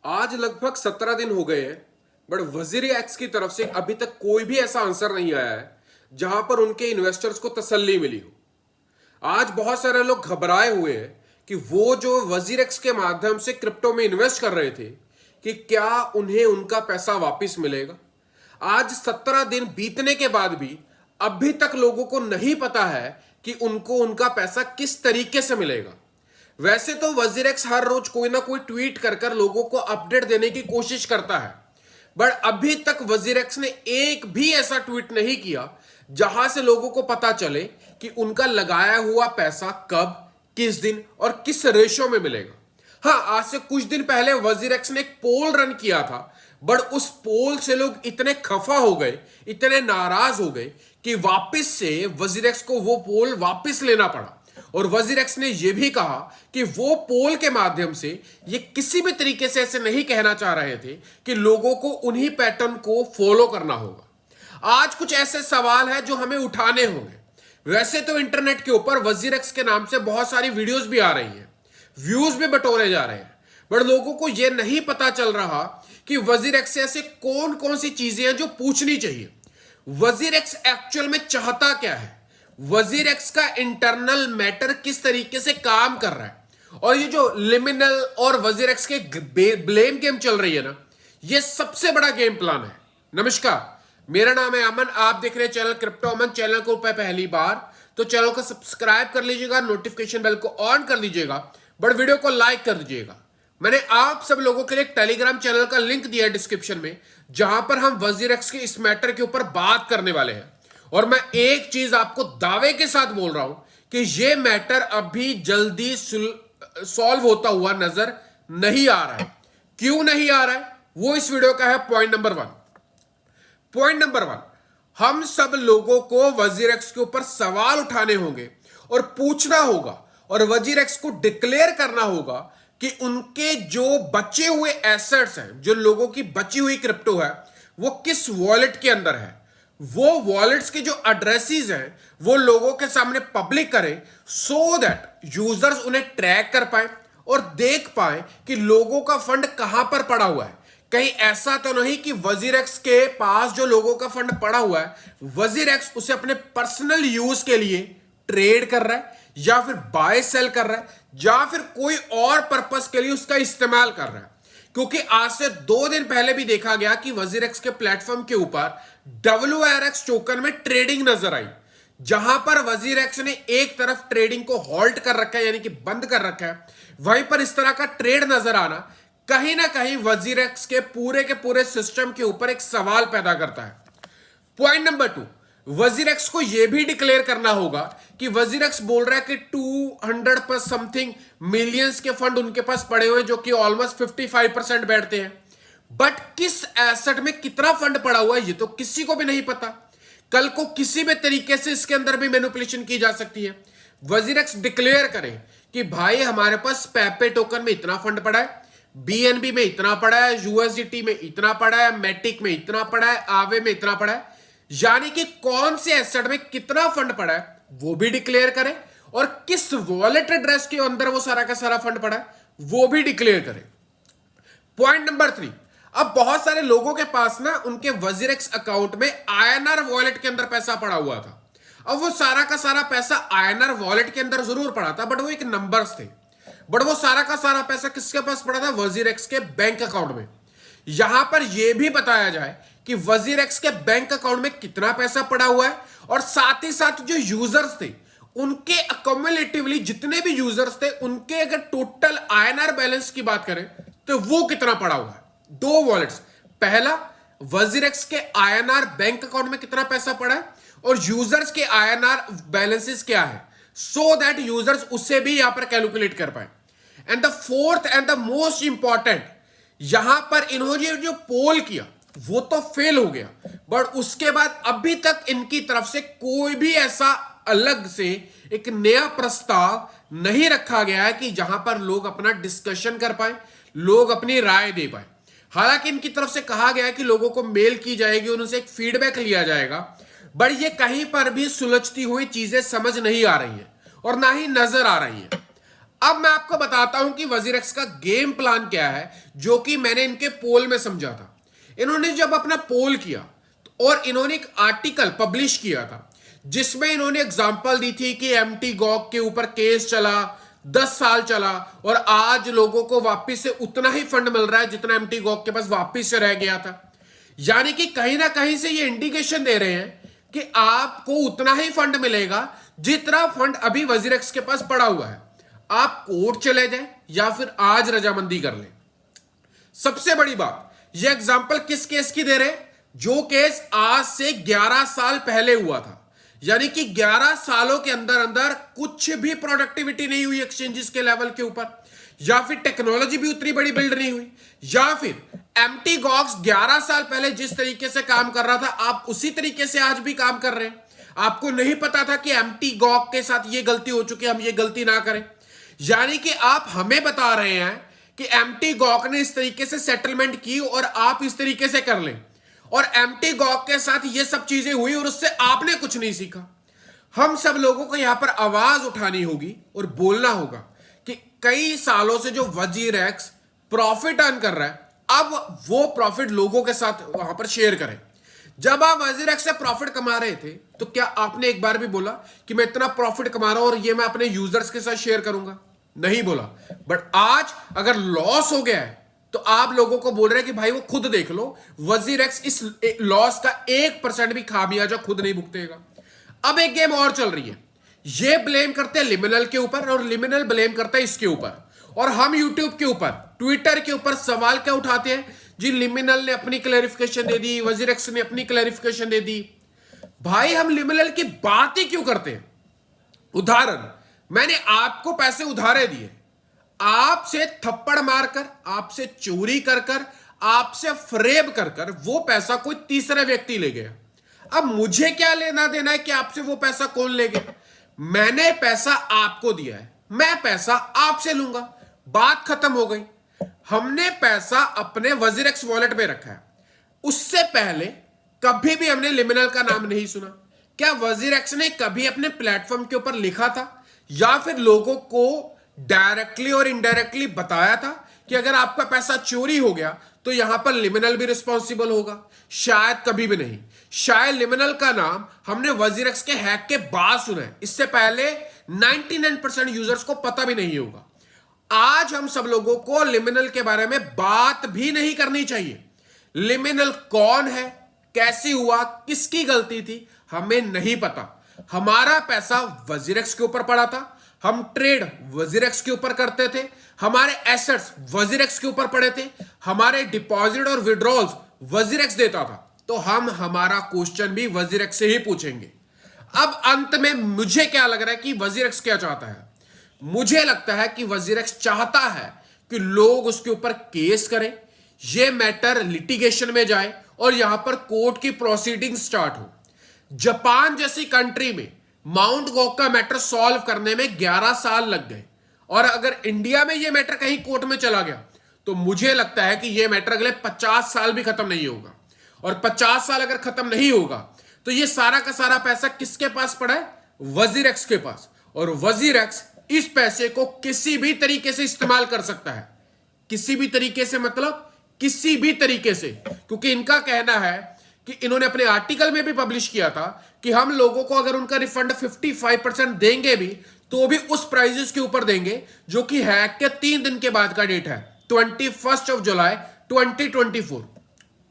आज लगभग 17 दिन हो गए हैं, बट वजीर एक्स की तरफ से अभी तक कोई भी ऐसा आंसर नहीं आया है जहां पर उनके इन्वेस्टर्स को तसल्ली मिली हो। आज बहुत सारे लोग घबराए हुए हैं कि वो जो वजीर एक्स के माध्यम से क्रिप्टो में इन्वेस्ट कर रहे थे कि क्या उन्हें उनका पैसा वापस मिलेगा। आज 17 दिन बीतने के बाद भी अभी तक लोगों को नहीं पता है कि उनको उनका पैसा किस तरीके से मिलेगा। वैसे तो वजीरेक्स हर रोज कोई ना कोई ट्वीट कर कर लोगों को अपडेट देने की कोशिश करता है, बट अभी तक वजीरेक्स ने एक भी ऐसा ट्वीट नहीं किया जहां से लोगों को पता चले कि उनका लगाया हुआ पैसा कब, किस दिन और किस रेशो में मिलेगा। हाँ, आज से कुछ दिन पहले वजीरेक्स ने एक पोल रन किया था, बट उस पोल से लोग इतने खफा हो गए, इतने नाराज हो गए कि वापस से वजीरेक्स को वो पोल वापस लेना पड़ा। और वजीरेक्स ने यह भी कहा कि वो पोल के माध्यम से ये किसी भी तरीके से ऐसे नहीं कहना चाह रहे थे कि लोगों को उन्हीं पैटर्न को फॉलो करना होगा। आज कुछ ऐसे सवाल हैं जो हमें उठाने होंगे। वैसे तो इंटरनेट के ऊपर वजीरेक्स के नाम से बहुत सारी वीडियोस भी आ रही हैं, व्यूज भी बटोरे जा रहे हैं, बट लोगों को यह नहीं पता चल रहा कि वजीरेक्स से ऐसे कौन कौन सी चीजें हैं जो पूछनी चाहिए। वजीरेक्स एक्चुअल में चाहता क्या है, वजीरेक्स का इंटरनल मैटर किस तरीके से काम कर रहा है, और ये जो लिमिनल और वजीरेक्स के ब्लेम गेम चल रही है ना, ये सबसे बड़ा गेम प्लान है। नमस्कार, मेरा नाम है अमन, आप देख रहे हैं चैनल क्रिप्टो अमन। चैनल को पहली बार तो चैनल को सब्सक्राइब कर लीजिएगा, नोटिफिकेशन बेल को ऑन कर लीजिएगा, बट वीडियो को लाइक कर दीजिएगा। मैंने आप सब लोगों के लिए एक टेलीग्राम चैनल का लिंक दिया है डिस्क्रिप्शन में, जहां पर हम वजीरेक्स के इस मैटर के ऊपर बात करने वाले हैं। और मैं एक चीज आपको दावे के साथ बोल रहा हूं कि यह मैटर अभी जल्दी सॉल्व होता हुआ नजर नहीं आ रहा है। क्यों नहीं आ रहा है, वो इस वीडियो का है पॉइंट नंबर 1। पॉइंट नंबर 1, हम सब लोगों को वजीरेक्स के ऊपर सवाल उठाने होंगे और पूछना होगा और वजीरेक्स को डिक्लेयर करना होगा कि उनके जो बचे हुए एसेट्स हैं, जो लोगों की बची हुई क्रिप्टो है, वो किस वॉलेट के अंदर है। वो वॉलेट्स के जो एड्रेसेस हैं वो लोगों के सामने पब्लिक करें, सो दैट यूजर्स उन्हें ट्रैक कर पाए और देख पाए कि लोगों का फंड कहां पर पड़ा हुआ है। कहीं ऐसा तो नहीं कि वजीरेक्स के पास जो लोगों का फंड पड़ा हुआ है, वजीरेक्स उसे अपने पर्सनल यूज के लिए ट्रेड कर रहा है, या फिर बाय सेल कर रहा है, या फिर कोई और पर्पस के लिए उसका इस्तेमाल कर रहा है। क्योंकि आज से 2 दिन पहले भी देखा गया कि वजीरेक्स के प्लेटफॉर्म के ऊपर WRX टोकन में ट्रेडिंग नजर आई, जहां पर वजीरेक्स ने एक तरफ ट्रेडिंग को हॉल्ट कर रखा है, यानी कि बंद कर रखा है, वहीं पर इस तरह का ट्रेड नजर आना कहीं ना कहीं वजीरेक्स के पूरे सिस्टम के ऊपर एक सवाल पैदा करता है। पॉइंट नंबर 2, वजीरेक्स को यह भी डिक्लेयर करना होगा कि वजीरेक्स बोल रहा है कि 200 पर समथिंग मिलियंस के फंड उनके पास पड़े हुए, जो कि ऑलमोस्ट 55% बैठते हैं, बट किस एसेट में कितना फंड पड़ा हुआ है ये तो किसी को भी नहीं पता। कल को किसी भी तरीके से इसके अंदर भी मैनिपुलेशन की जा सकती है। वजीरेक्स डिक्लेयर करें कि भाई हमारे पास पेपे टोकन में इतना फंड पड़ा है, BNB में इतना पड़ा है, USDT में इतना पड़ा है, मैटिक में इतना पड़ा है, आवे में इतना पड़ा है, यानी कि कौन से एसेट में कितना फंड पड़ा है वो भी डिक्लेयर करें, और किस वॉलेट एड्रेस के अंदर वो सारा का सारा फंड पड़ा है वो भी डिक्लेयर करें। पॉइंट नंबर 3, अब बहुत सारे लोगों के पास ना उनके वजीरेक्स अकाउंट में INR वॉलेट के अंदर पैसा पड़ा हुआ था। अब वो सारा का सारा पैसा INR वॉलेट के अंदर जरूर पड़ा था, बट वो एक नंबर्स थे, बट वो सारा का सारा पैसा किसके पास पड़ा था, वजीरेक्स के बैंक अकाउंट में। यहां पर यह भी बताया जाए कि वजीरेक्स के बैंक अकाउंट में कितना पैसा पड़ा हुआ है, और साथ ही साथ जो यूजर्स थे उनके अकोमुलेटिवली जितने भी यूजर्स थे उनके अगर टोटल INR बैलेंस की बात करें तो वो कितना पड़ा हुआ है। 2 वॉलेट्स, पहला वजीरेक्स के INR बैंक अकाउंट में कितना पैसा पड़ा है और यूजर्स के INR बैलेंसेस क्या है, सो दैट यूजर्स उससे भी यहां पर कैलकुलेट कर पाए। And the fourth and the most important, यहां पर इन्होंने जो पोल किया वो तो फेल हो गया, बट उसके बाद अभी तक इनकी तरफ से कोई भी ऐसा अलग से एक नया प्रस्ताव नहीं रखा गया है कि जहां पर लोग अपना डिस्कशन कर पाए, लोग अपनी राय दे पाए। हालांकि इनकी तरफ से कहा गया है कि लोगों को मेल की जाएगी, उनसे एक फीडबैक लिया जाएगा, बट ये कहीं पर भी सुलझती हुई चीजें समझ नहीं आ रही है और ना ही नजर आ रही है। अब मैं आपको बताता हूं कि वजीरेक्स का गेम प्लान क्या है, जो कि मैंने इनके पोल में समझा था। इन्होंने जब अपना पोल किया और इन्होंने एक आर्टिकल पब्लिश किया था जिसमें इन्होंने एग्जांपल दी थी कि एमटी गॉग के ऊपर केस चला, 10 साल चला और आज लोगों को वापस से उतना ही फंड मिल रहा है जितना एमटी गॉग के पास वापस से रह गया था। यानी कि कहीं ना कहीं से ये इंडिकेशन दे रहे हैं कि आपको उतना ही फंड मिलेगा जितना फंड अभी वजीरेक्स के पास पड़ा हुआ है। आप कोर्ट चले जाए या फिर आज रजामंदी कर लें। सबसे बड़ी बात, ये एग्जांपल किस केस की दे रहे हैं? जो केस आज से 11 साल पहले हुआ था। यानी कि 11 सालों के अंदर अंदर कुछ भी प्रोडक्टिविटी नहीं हुई एक्सचेंजेस के लेवल के ऊपर, या फिर टेक्नोलॉजी भी उतनी बड़ी बिल्ड नहीं हुई, या फिर एमटी गॉक्स 11 साल पहले जिस तरीके से काम कर रहा था आप उसी तरीके से आज भी काम कर रहे हैं। आपको नहीं पता था कि एमटी गॉग के साथ ये गलती हो चुकी है, हम ये गलती ना करें। यानी कि आप हमें बता रहे हैं कि एमटी गॉग ने इस तरीके से सेटलमेंट की और आप इस तरीके से कर लें, और एमटी गॉग के साथ ये सब चीजें हुई और उससे आपने कुछ नहीं सीखा। हम सब लोगों को यहां पर आवाज उठानी होगी और बोलना होगा कि कई सालों से जो वजीरेक्स प्रॉफिट अर्न कर रहा है, अब वो प्रॉफिट लोगों के साथ वहां पर शेयर करें। जब आप वजीरेक्स से प्रॉफिट कमा रहे थे तो क्या आपने एक बार भी बोला कि मैं इतना प्रॉफिट कमा रहा हूं और ये मैं अपने यूजर्स के साथ शेयर करूंगा? नहीं बोला। बट आज अगर लॉस हो गया है तो आप लोगों को बोल रहे हैं कि भाई वो खुद देख लो, वजीरेक्स इस लॉस का 1% भी खामियाजा खुद नहीं भुगतेगा। अब एक गेम और चल रही है, ये ब्लेम करते हैं लिमिनल के ऊपर और लिमिनल ब्लेम करता है इसके ऊपर, और हम यूट्यूब के ऊपर, ट्विटर के ऊपर सवाल क्या उठाते हैं जी, लिमिनल ने अपनी क्लैरिफिकेशन दे दी, वजीरेक्स ने अपनी क्लैरिफिकेशन दे दी। भाई हम लिमिनल की बात ही क्यों करते हैं? उदाहरण, मैंने आपको पैसे उधारे दिए, आपसे थप्पड़ मारकर, आपसे चोरी कर कर, आपसे फ्रेब कर कर वो पैसा कोई तीसरा व्यक्ति ले गया। अब मुझे क्या लेना देना है कि आपसे वो पैसा कौन ले गया? मैंने पैसा आपको दिया है, मैं पैसा आपसे लूंगा, बात खत्म हो गई। हमने पैसा अपने वजीरेक्स वॉलेट में रखा है, उससे पहले कभी भी हमने लिमिनल का नाम नहीं सुना। क्या वजीरेक्स ने कभी अपने प्लेटफॉर्म के ऊपर लिखा था या फिर लोगों को डायरेक्टली और इनडायरेक्टली बताया था कि अगर आपका पैसा चोरी हो गया तो यहां पर लिमिनल भी रिस्पॉन्सिबल होगा? शायद कभी भी नहीं। शायद लिमिनल का नाम हमने वजीरेक्स के हैक के बाद सुना है, इससे पहले 99% यूजर्स को पता भी नहीं होगा। आज हम सब लोगों को लिमिनल के बारे में बात भी नहीं करनी चाहिए। लिमिनल कौन है, कैसे हुआ, किसकी गलती थी, हमें नहीं पता। हमारा पैसा वजीरेक्स के ऊपर पड़ा था, हम ट्रेड वजीरेक्स के ऊपर करते थे, हमारे एसेट्स वजीरेक्स के ऊपर पड़े थे, हमारे डिपॉजिट और विड्रॉल्स वजीरेक्स देता था, तो हम हमारा क्वेश्चन भी वजीरेक्स से ही पूछेंगे। अब अंत में मुझे क्या लग रहा है कि वजीरेक्स क्या चाहता है? मुझे लगता है कि वजीरेक्स चाहता है कि लोग उसके ऊपर केस करें, यह मैटर लिटिगेशन में जाए और यहां पर कोर्ट की प्रोसीडिंग स्टार्ट हो। जापान जैसी कंट्री में माउंट गॉग का मैटर सॉल्व करने में 11 साल लग गए, और अगर इंडिया में यह मैटर कहीं कोर्ट में चला गया तो मुझे लगता है कि यह मैटर अगले 50 साल भी खत्म नहीं होगा। और 50 साल अगर खत्म नहीं होगा तो यह सारा का सारा पैसा किसके पास पड़ा है? वजीरेक्स के पास। और वजीरेक्स इस पैसे को किसी भी तरीके से इस्तेमाल कर सकता है। किसी भी तरीके से मतलब किसी भी तरीके से, क्योंकि इनका कहना है कि इन्होंने अपने आर्टिकल में भी पब्लिश किया था कि हम लोगों को अगर उनका रिफंड 55% देंगे भी तो भी उस प्राइजेस के ऊपर देंगे जो कि हैक के 3 दिन के बाद का डेट है, 21 जुलाई 2024।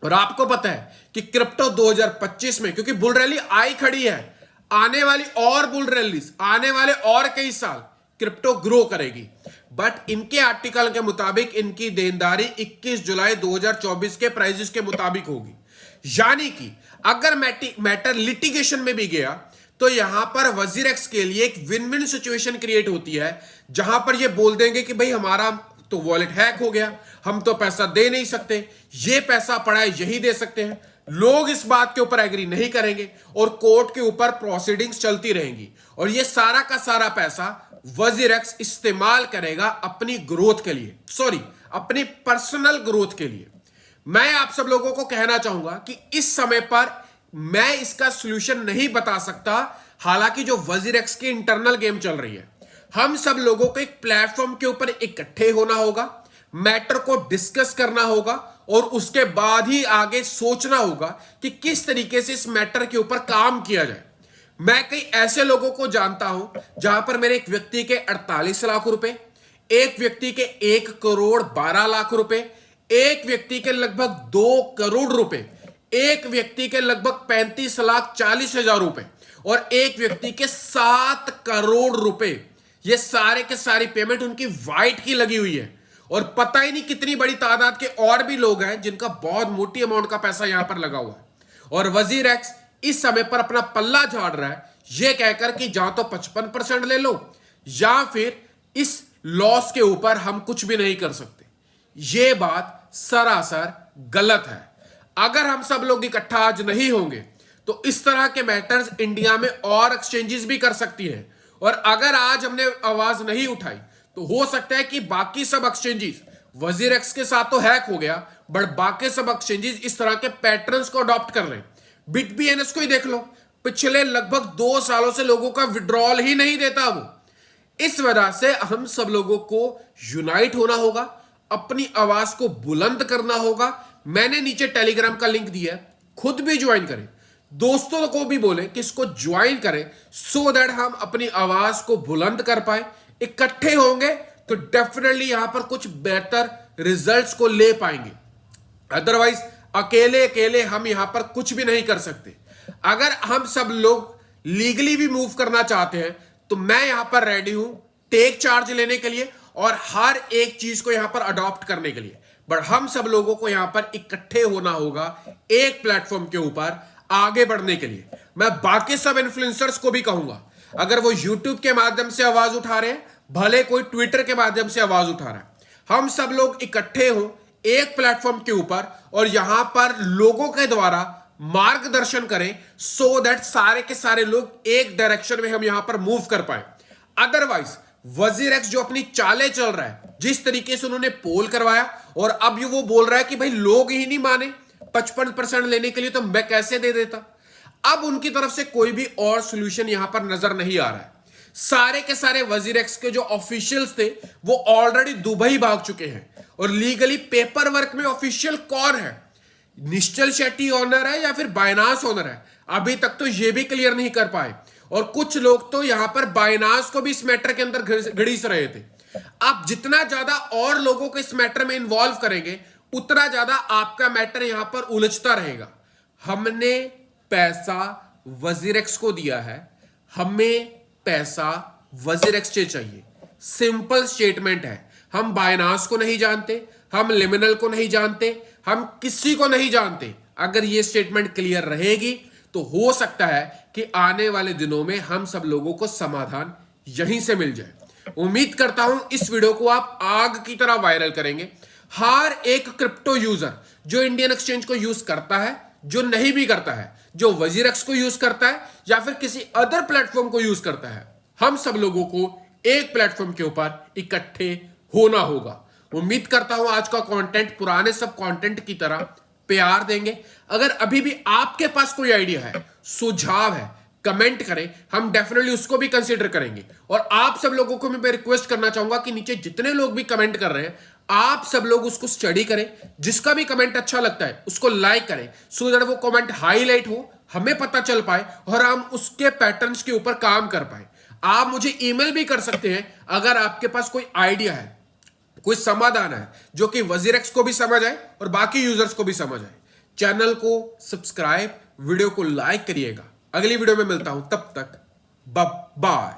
और आपको पता है कि क्रिप्टो 2025 में, क्योंकि बुल रैली आई खड़ी है, आने वाली और बुल रैलीज, आने वाले और कई साल क्रिप्टो ग्रो करेगी। बट इनके आर्टिकल के मुताबिक इनकी देनदारी 21 जुलाई 2024 के प्राइजेस के मुताबिक होगी। यानी कि अगर मैटर लिटिगेशन में भी गया तो यहां पर वजीरेक्स के लिए एक विन विन सिचुएशन क्रिएट होती है, जहां पर ये बोल देंगे कि भाई हमारा तो वॉलेट हैक हो गया, हम तो पैसा दे नहीं सकते, ये पैसा पड़ा है यही दे सकते हैं। लोग इस बात के ऊपर एग्री नहीं करेंगे और कोर्ट के ऊपर प्रोसीडिंग्स चलती रहेंगी, और ये सारा का सारा पैसा वजीरेक्स इस्तेमाल करेगा अपनी ग्रोथ के लिए, सॉरी अपनी पर्सनल ग्रोथ के लिए। मैं आप सब लोगों को कहना चाहूंगा कि इस समय पर मैं इसका सॉल्यूशन नहीं बता सकता, हालांकि जो वजीरेक्स की इंटरनल गेम चल रही है, हम सब लोगों को एक प्लेटफॉर्म के ऊपर इकट्ठे होना होगा, मैटर को डिस्कस करना होगा और उसके बाद ही आगे सोचना होगा कि किस तरीके से इस मैटर के ऊपर काम किया जाए। मैं कई ऐसे लोगों को जानता हूं जहां पर मेरे एक व्यक्ति के 48 लाख रुपए, एक व्यक्ति के 1 करोड़ 12 लाख रुपए, एक व्यक्ति के लगभग 2 करोड़ रुपए, एक व्यक्ति के लगभग 35 लाख 40 हजार रुपए और एक व्यक्ति के 7 करोड़ रुपए, ये सारे के सारी पेमेंट उनकी वाइट की लगी हुई है। और पता ही नहीं कितनी बड़ी तादाद के और भी लोग हैं जिनका बहुत मोटी अमाउंट का पैसा यहां पर लगा हुआ है। और वजीर एक्स इस समय पर अपना पल्ला झाड़ रहा है, यह कहकर कि या तो 55% ले लो या फिर इस लॉस के ऊपर हम कुछ भी नहीं कर सकते। यह बात सरासर गलत है। अगर हम सब लोग इकट्ठा आज नहीं होंगे तो इस तरह के मैटर्स इंडिया में और एक्सचेंजेस भी कर सकती हैं। और अगर आज हमने आवाज नहीं उठाई तो हो सकता है कि बाकी सब एक्सचेंजेस, वजीर एक्स के साथ तो हैक हो गया, बट बाकी सब एक्सचेंजेस इस तरह के पैटर्न्स को अडॉप्ट कर रहे हैं। बिटबीएनएस को ही देख लो, पिछले लगभग 2 सालों से लोगों का विड्रॉल ही नहीं देता वो। इस वजह से हम सब लोगों को यूनाइट होना होगा, अपनी आवाज को बुलंद करना होगा। मैंने नीचे टेलीग्राम का लिंक दिया है, खुद भी ज्वाइन करें, दोस्तों को भी बोले कि इसको ज्वाइन करें, सो दैट हम अपनी आवाज को बुलंद कर पाए। इकट्ठे होंगे तो डेफिनेटली यहां पर कुछ बेहतर रिजल्ट्स को ले पाएंगे। अदरवाइज अकेले अकेले हम यहां पर कुछ भी नहीं कर सकते। अगर हम सब लोग लीगली भी मूव करना चाहते हैं तो मैं यहां पर रेडी हूं टेक चार्ज लेने के लिए और हर एक चीज को यहां पर अडॉप्ट करने के लिए। बट हम सब लोगों को यहां पर इकट्ठे होना होगा एक प्लेटफॉर्म के ऊपर आगे बढ़ने के लिए। मैं बाकी सब इन्फ्लुएंसर्स को भी कहूंगा, अगर वो यूट्यूब के माध्यम से आवाज उठा रहे हैं, भले कोई ट्विटर के माध्यम से आवाज उठा रहा है, हम सब लोग इकट्ठे हों एक प्लेटफॉर्म के ऊपर और यहां पर लोगों के द्वारा मार्गदर्शन करें, सो दैट सारे के सारे लोग एक डायरेक्शन में हम यहां पर मूव कर पाए। अदरवाइज वजीर एक्स जो अपनी चालें चल रहा है, जिस तरीके से उन्होंने पोल करवाया और अब वो बोल रहा है कि भाई लोग ही नहीं माने 55% लेने के लिए तो मैं कैसे दे देता। अब उनकी तरफ से कोई भी और सॉल्यूशन यहां पर नजर नहीं आ रहा है। सारे के सारे वजीर एक्स के जो ऑफिशियल्स थे वो ऑलरेडी दुबई भाग चुके हैं और लीगली पेपर वर्क में ऑफिशियल कौन है, निश्चल शेट्टी ओनर है या फिर बाइनास ओनर है, अभी तक तो ये भी क्लियर नहीं कर पाए। और कुछ लोग तो यहां पर बाइनास को भी इस मैटर के अंदर घड़ीस रहे थे। आप जितना ज्यादा और लोगों को इस मैटर में इन्वॉल्व करेंगे उतना ज्यादा आपका मैटर यहां पर उलझता रहेगा। हमने पैसा वजीर एक्स को दिया है, हमें पैसा वजीर एक्स से चाहिए। सिंपल स्टेटमेंट है। हम बाइनास को नहीं जानते, हम लिमिनल को नहीं जानते, हम किसी को नहीं जानते। अगर ये स्टेटमेंट क्लियर रहेगी तो हो सकता है कि आने वाले दिनों में हम सब लोगों को समाधान यहीं से मिल जाए। उम्मीद करता हूं इस वीडियो को आप आग की तरह वायरल करेंगे। हर एक क्रिप्टो यूजर जो इंडियन एक्सचेंज को यूज करता है, जो नहीं भी करता है, जो वजीर एक्स को यूज करता है या फिर किसी अदर प्लेटफॉर्म को यूज करता है, हम सब लोगों को एक प्लेटफॉर्म के ऊपर इकट्ठे होना होगा। उम्मीद करता हूं आज का कंटेंट पुराने सब कंटेंट की तरह प्यार देंगे। अगर अभी भी आपके पास कोई आइडिया है, सुझाव है, कमेंट करें, हम डेफिनेटली उसको भी कंसीडर करेंगे। और आप सब लोगों को मैं रिक्वेस्ट करना चाहूंगा कि नीचे जितने लोग भी कमेंट कर रहे हैं, आप सब लोग उसको स्टडी करें। जिसका भी कमेंट अच्छा लगता है उसको लाइक करें, सो दैट वो कमेंट हाईलाइट हो, हमें पता चल पाए और हम उसके पैटर्न्स के ऊपर काम कर पाए। आप मुझे ईमेल भी कर सकते हैं अगर आपके पास कोई आइडिया है, कोई समाधान है जो कि वजीर एक्स को भी समझ आए और बाकी यूजर्स को भी समझ आए। चैनल को सब्सक्राइब, वीडियो को लाइक करिएगा। अगली वीडियो में मिलता हूं, तब तक बाय।